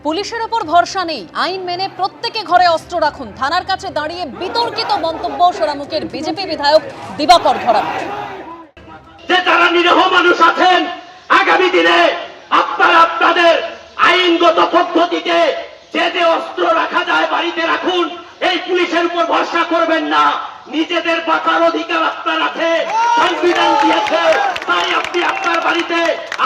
পুলিশের ওপর ভরসা নেই, আইন মেনে প্রত্যেকে ঘরে অস্ত্র রাখুন। থানার কাছে দাঁড়িয়ে বিতর্কিত মন্তব্য সোনামুখের বিজেপি বিধায়ক দিবাকর ধরা। যে তারা নিরীহ মানুষ আছেন, আগামী দিনে আপনারা আপনাদের আইনগত পদ্ধতিতে যে অস্ত্র রাখা যায় বাড়িতে রাখুন। এই পুলিশের উপর ভরসা করবেন না। নিজেদের বাঁচার অধিকার আপনার আছে, সংবিধান দিয়েছে, তাই আপনি আপনার বাড়িতে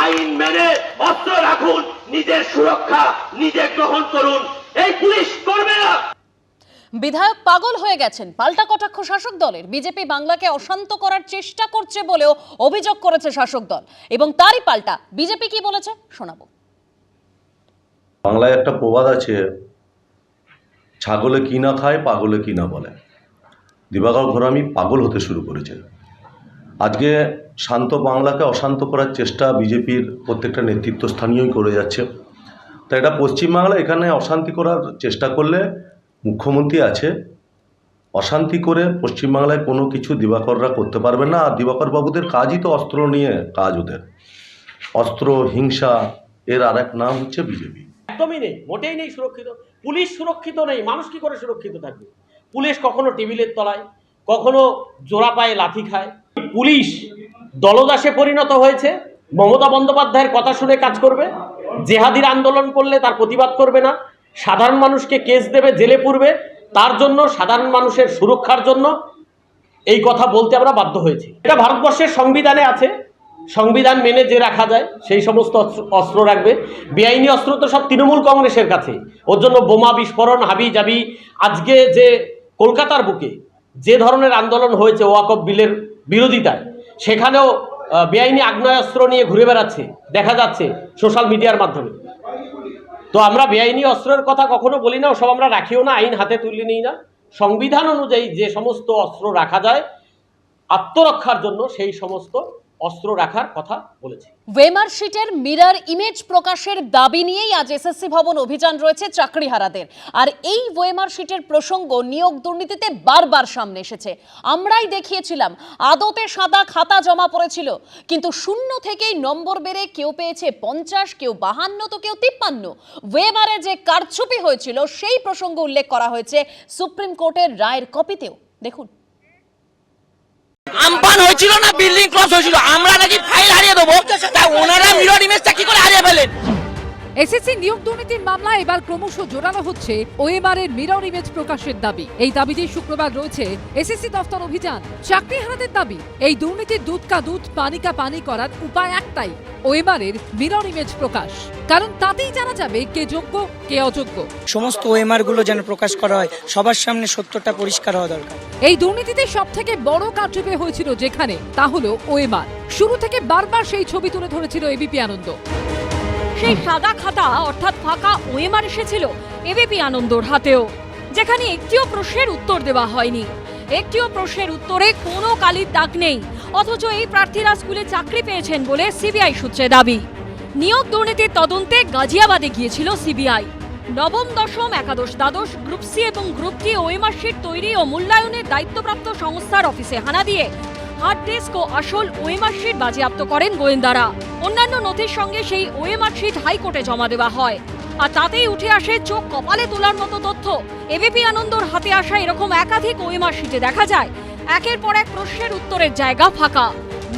আইন মেনে অস্ত্র রাখুন। নিজের সুরক্ষা নিজে গ্রহণ করুন, এই পুলিশ করবে না। বিধায়ক পাগল হয়ে গেছেন, পাল্টা কটাক্ষ শাসক দলের। বিজেপি বাংলাকে অশান্ত করার চেষ্টা করছে বলেও অভিযোগ করেছে শাসক দল, এবং তারই পাল্টা বিজেপি কি বলেছে শোনাবো। বাংলায় একটা প্রবাদ আছে, ছাগলে কি না খায় পাগলে কি না বলে। দিবাকর ঘরামি পাগল হতে শুরু করেছে। আজকে শান্ত বাংলাকে অশান্ত করার চেষ্টা বিজেপির প্রত্যেকটা নেতৃত্বস্থানীয়ই করে যাচ্ছে। তাই এটা পশ্চিমবাংলা, এখানে অশান্তি করার চেষ্টা করলে মুখ্যমন্ত্রী আছে, অশান্তি করে পশ্চিমবাংলায় কোনো কিছু দিবাকররা করতে পারবে না। আর দিবাকর বাবুদের কাজই তো অস্ত্র নিয়ে কাজ, ওদের অস্ত্র, হিংসা, এর আর এক নাম হচ্ছে বিজেপি। একদমই নেই, মোটেই নেই সুরক্ষিত। পুলিশ সুরক্ষিত নেই, মানুষ কি করে সুরক্ষিত থাকবে? পুলিশ কখনো টেবিলের তলায়, কখনো জোড়া পায়ে লাথি খায়। পুলিশ দলদাসে পরিণত হয়েছে। মমতা বন্দ্যোপাধ্যায়ের কথা শুনে কাজ করবে, জেহাদির আন্দোলন করলে তার প্রতিবাদ করবে না, সাধারণ মানুষকে কেস দেবে, জেলে পুরবে। তার জন্য, সাধারণ মানুষের সুরক্ষার জন্য এই কথা বলতে আমরা বাধ্য হয়েছি। এটা ভারতবর্ষের সংবিধানে আছে, সংবিধান মেনে যে রাখা যায় সেই সমস্ত অস্ত্র রাখবে। বেআইনি অস্ত্র তো সব তৃণমূল কংগ্রেসের কাছে, ওর জন্য বোমা বিস্ফোরণ হাবি জাবি। আজকে যে কলকাতার বুকে যে ধরনের আন্দোলন হয়েছে ওয়াকফ বিলের বিরোধিতায়, সেখানেও বেআইনি আগ্নেয়াস্ত্র নিয়ে ঘুরে বেড়াচ্ছে, দেখা যাচ্ছে সোশ্যাল মিডিয়ার মাধ্যমে। তো আমরা বেআইনি অস্ত্রের কথা কখনো বলি না, ওসব আমরা রাখিও না, আইন হাতে তুলে নিই না। সংবিধান অনুযায়ী যে সমস্ত অস্ত্র রাখা যায় আত্মরক্ষার জন্য, সেই সমস্ত অস্ত্র রাখার কথা বলেছে। ওয়েমার শিটের মিরর ইমেজ প্রকাশের দাবি নিয়েই আজ এসএসসি ভবন অভিযান রয়েছে চাকরিহারাদের। আর এই ওয়েমার শিটের প্রসঙ্গ নিয়োগ দুর্নীতিতে বারবার সামনে এসেছে। আমরাই দেখিয়েছিলাম আদতে সাদা খাতা জমা পড়েছিল, কিন্তু শূন্য থেকেই নম্বর বেড়ে কেউ পেয়েছে 50, কেউ 52, তো কেউ 53। ওয়েমারে যে কারচুপি হয়েছিল সেই প্রসঙ্গ উল্লেখ করা হয়েছে সুপ্রিম কোর্টের রায়ের কপিতেও। দেখুন, আমপান হয়েছিল না বিল্ডিং ক্রস হয়েছিল, আমরা নাকি ফাইল হারিয়ে দেবো, তা ওনারা মিরর ইমেজটা কি করে হারিয়ে ফেলেন? এসএসসি নিয়োগ দুর্নীতির মামলায় এবার ক্রমশ জোরালো হচ্ছে ওএমআরের মিরর ইমেজ প্রকাশের দাবি। এই দাবিতে শুক্রবার রয়েছে এসএসসি দফতর অভিযান। চাকরিহারাদের দাবি, এই দুর্নীতির দুধ কা দুধ পানি কা পানি করার উপায় একটাই, ওএমআরের মিরর ইমেজ প্রকাশ। কারণ তাতেই জানা যাবে কে যোগ্য কে অযোগ্য। সমস্ত ওএমআর গুলো যেন প্রকাশ করা হয়, সবার সামনে সত্যটা পরিষ্কার হওয়া দরকার। এই দুর্নীতিতে সবথেকে বড় কারচুপি হয়েছিল যেখানে, তা হলো ওএমআর। শুরু থেকে বারবার সেই ছবি তুলে ধরেছিল এবিপি আনন্দ। সেই সাদা খাতা অর্থাৎ ফাঁকা ওএমআর এসেছিল এবিপি আনন্দর হাতেও, যেখানে একটিও প্রশ্নের উত্তর দেওয়া হয়নি। একটিও প্রশ্নের উত্তরে কোনো কালির দাগ নেই, অথচ এই প্রার্থীরা স্কুলে চাকরি পেয়েছেন বলে সিবিআই সূত্রে দাবি। নিয়োগ দুর্নীতির তদন্তে গাজিয়াবাদে গিয়েছিল সিবিআই। নবম, দশম, একাদশ, দ্বাদশ, গ্রুপ সি এবং গ্রুপ ডি ওএমআর শিট তৈরি ও মূল্যায়নের দায়িত্বপ্রাপ্ত সংস্থার অফিসে হানা দিয়ে হার্ড ডিস্ক ও আসল ওএমআর শিট বাজেয়াপ্ত করেন গোয়েন্দারা। অন্যান্য নথির সঙ্গে সেই ওএমআর শিট হাইকোর্টে জমা দেওয়া হয়। আর তাতেই উঠে আসে চোখ কপালে তোলার মতো তথ্য। এবিপি আনন্দর হাতে আসা এরকম একাধিক ওএমআর শিটে দেখা যায় একের পর এক প্রশ্নের উত্তরের জায়গা ফাঁকা।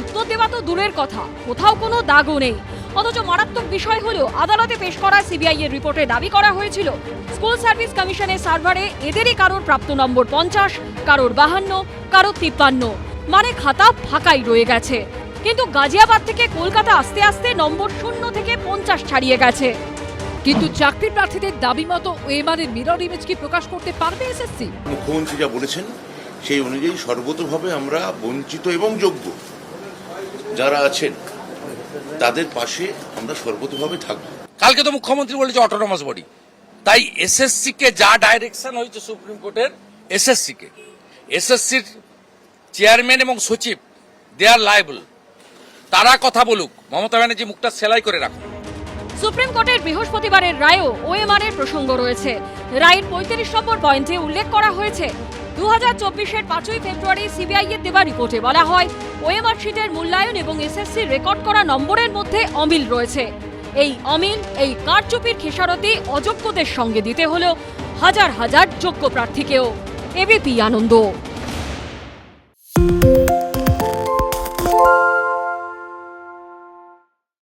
উত্তর দেওয়া তো দূরের কথা, কোথাও কোনো দাগও নেই। অথচ মারাত্মক বিষয় হলো, আদালতে পেশ করা সিবিআই এর রিপোর্টে দাবি করা হয়েছিল স্কুল সার্ভিস কমিশনের সার্ভারে এদেরই কারোর প্রাপ্ত নম্বর 50, কারোর 52, কারোর 53, মানে খাতা ফাঁকাই রয়ে গেছে। কিন্তু গাজিয়াবাদ থেকে কলকাতা আসতে আসতে নম্বর 0 থেকে 50 ছাড়িয়ে গেছে। কিন্তু চাকরি প্রার্থীদের দাবি মতো ওএমআরের মিরর ইমেজ কি প্রকাশ করতে পারবে এসএসসি? মুখ্যমন্ত্রী যা বলেছেন সেই অনুযায়ী সর্বতোভাবে আমরা বঞ্চিত এবং যোগ্য যারা আছেন তাদের পাশে আমরা সর্বতোভাবে থাকবো। কালকে তো মুখ্যমন্ত্রী বলেছে অটোনমাস বডি, তাই এসএসসি কে যা ডাইরেকশন হয়েছে সুপ্রিম কোর্টের, এসএসসির চেয়ারম্যান এবং সচিব দে আর লায়েবল, তারা কথা বলুক, মমতা ব্যানার্জি মুখটা সেলাই করে রাখুন। সুপ্রিম কোর্টের বৃহস্পতিবারের রায়েও ওএমআর এর প্রসঙ্গ রয়েছে। রায়ের 35 নম্বর পয়েন্টে উল্লেখ করা হয়েছে, 2024-এর 5ই ফেব্রুয়ারি সিবিআই এর দেওয়া রিপোর্টে বলা হয় ওএমআর শিটের মূল্যায়ন এবং এসএসসির রেকর্ড করা নম্বরের মধ্যে অমিল রয়েছে। এই অমিল, এই কারচুপির খেসারতে অযোগ্যদের সঙ্গে দিতে হলো হাজার হাজার যোগ্য প্রার্থীকেও। এবিপি আনন্দ।